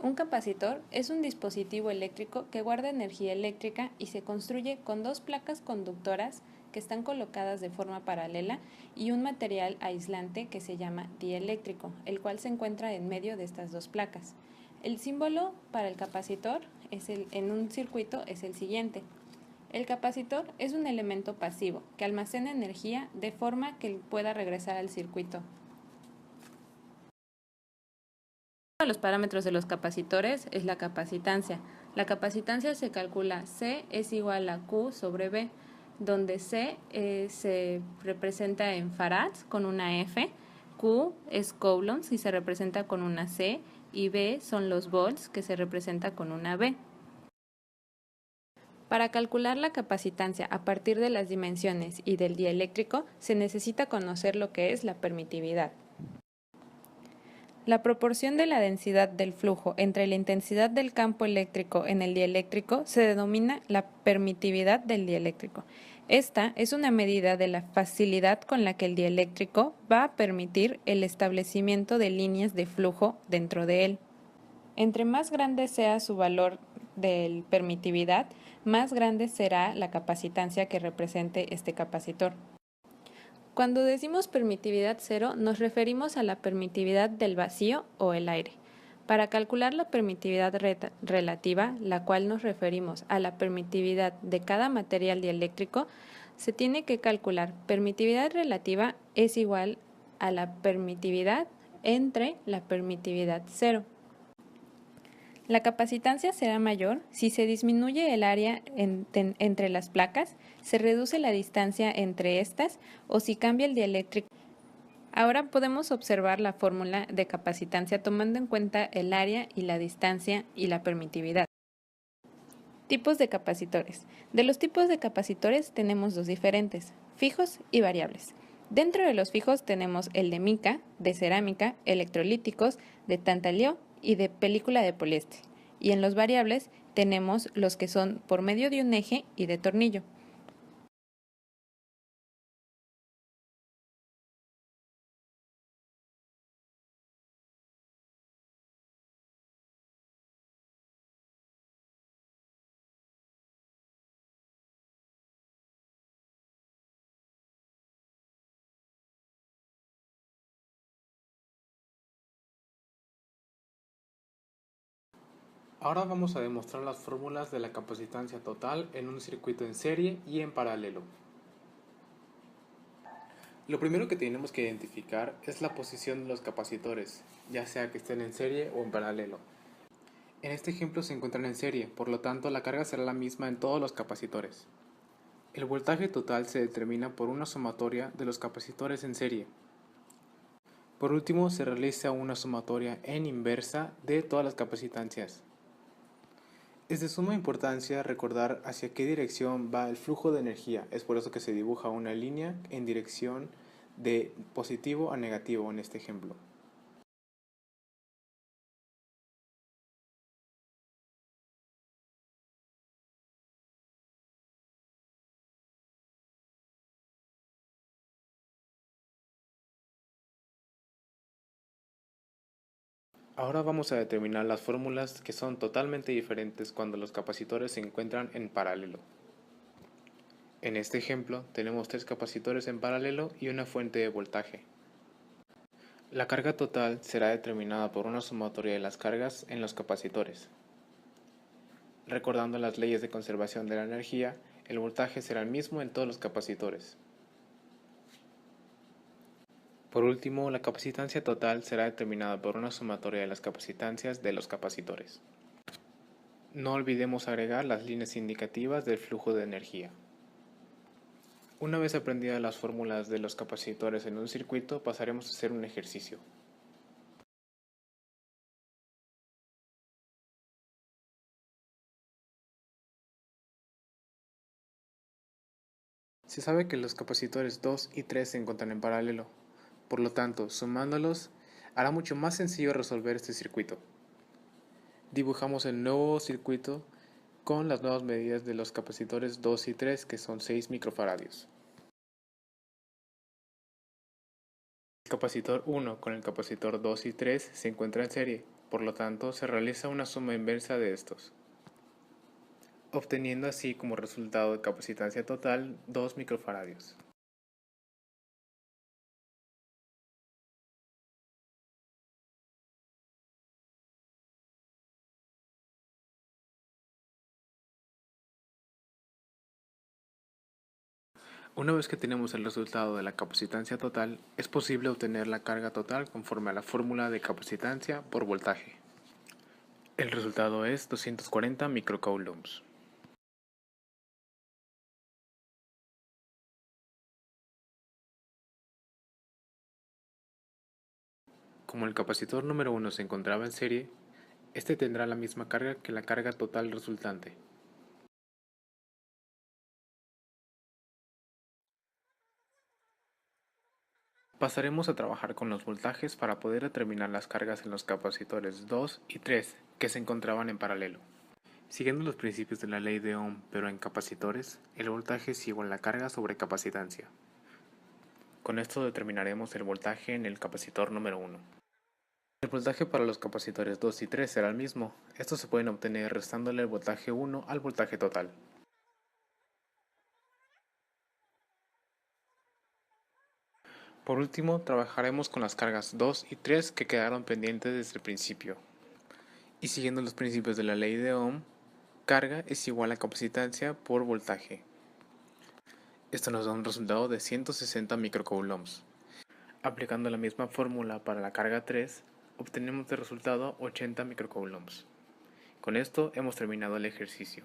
Un capacitor es un dispositivo eléctrico que guarda energía eléctrica y se construye con dos placas conductoras que están colocadas de forma paralela y un material aislante que se llama dieléctrico, el cual se encuentra en medio de estas dos placas. El símbolo para el capacitor en un circuito es el siguiente. El capacitor es un elemento pasivo que almacena energía de forma que pueda regresar al circuito. Uno de los parámetros de los capacitores es la capacitancia. La capacitancia se calcula C es igual a Q sobre B, donde C se representa en farads con una F, Q es coulombs y se representa con una C, y B son los volts que se representa con una B. Para calcular la capacitancia a partir de las dimensiones y del dieléctrico se necesita conocer lo que es la permitividad. La proporción de la densidad del flujo entre la intensidad del campo eléctrico en el dieléctrico se denomina la permitividad del dieléctrico. Esta es una medida de la facilidad con la que el dieléctrico va a permitir el establecimiento de líneas de flujo dentro de él. Entre más grande sea su valor de permitividad, más grande será la capacitancia que represente este capacitor. Cuando decimos permitividad cero, nos referimos a la permitividad del vacío o el aire. Para calcular la permitividad relativa, la cual nos referimos a la permitividad de cada material dieléctrico, se tiene que calcular permitividad relativa es igual a la permitividad entre la permitividad cero. La capacitancia será mayor si se disminuye el área entre las placas, se reduce la distancia entre estas o si cambia el dieléctrico. Ahora podemos observar la fórmula de capacitancia tomando en cuenta el área y la distancia y la permitividad. Tipos de capacitores. De los tipos de capacitores tenemos dos diferentes, fijos y variables. Dentro de los fijos tenemos el de mica, de cerámica, electrolíticos, de tantalio y de película de poliéster. Y en los variables tenemos los que son por medio de un eje y de tornillo. Ahora vamos a demostrar las fórmulas de la capacitancia total en un circuito en serie y en paralelo. Lo primero que tenemos que identificar es la posición de los capacitores, ya sea que estén en serie o en paralelo. En este ejemplo se encuentran en serie, por lo tanto la carga será la misma en todos los capacitores. El voltaje total se determina por una sumatoria de los capacitores en serie. Por último, se realiza una sumatoria en inversa de todas las capacitancias. Es de suma importancia recordar hacia qué dirección va el flujo de energía, es por eso que se dibuja una línea en dirección de positivo a negativo en este ejemplo. Ahora vamos a determinar las fórmulas que son totalmente diferentes cuando los capacitores se encuentran en paralelo. En este ejemplo tenemos tres capacitores en paralelo y una fuente de voltaje. La carga total será determinada por una sumatoria de las cargas en los capacitores. Recordando las leyes de conservación de la energía, el voltaje será el mismo en todos los capacitores. Por último, la capacitancia total será determinada por una sumatoria de las capacitancias de los capacitores. No olvidemos agregar las líneas indicativas del flujo de energía. Una vez aprendidas las fórmulas de los capacitores en un circuito, pasaremos a hacer un ejercicio. Se sabe que los capacitores 2 y 3 se encuentran en paralelo, por lo tanto, sumándolos hará mucho más sencillo resolver este circuito. Dibujamos el nuevo circuito con las nuevas medidas de los capacitores 2 y 3, que son 6 microfaradios. El capacitor 1 con el capacitor 2 y 3 se encuentra en serie, por lo tanto se realiza una suma inversa de estos, obteniendo así como resultado de capacitancia total 2 microfaradios. Una vez que tenemos el resultado de la capacitancia total, es posible obtener la carga total conforme a la fórmula de capacitancia por voltaje. El resultado es 240 microcoulombs. Como el capacitor número 1 se encontraba en serie, este tendrá la misma carga que la carga total resultante. Pasaremos a trabajar con los voltajes para poder determinar las cargas en los capacitores 2 y 3 que se encontraban en paralelo. Siguiendo los principios de la ley de Ohm, pero en capacitores, el voltaje es igual a la carga sobre capacitancia. Con esto determinaremos el voltaje en el capacitor número 1. El voltaje para los capacitores 2 y 3 será el mismo. Estos se pueden obtener restándole el voltaje 1 al voltaje total. Por último, trabajaremos con las cargas 2 y 3 que quedaron pendientes desde el principio. Y siguiendo los principios de la ley de Ohm, carga es igual a capacitancia por voltaje. Esto nos da un resultado de 160 microcoulombs. Aplicando la misma fórmula para la carga 3, obtenemos de resultado 80 microcoulombs. Con esto hemos terminado el ejercicio.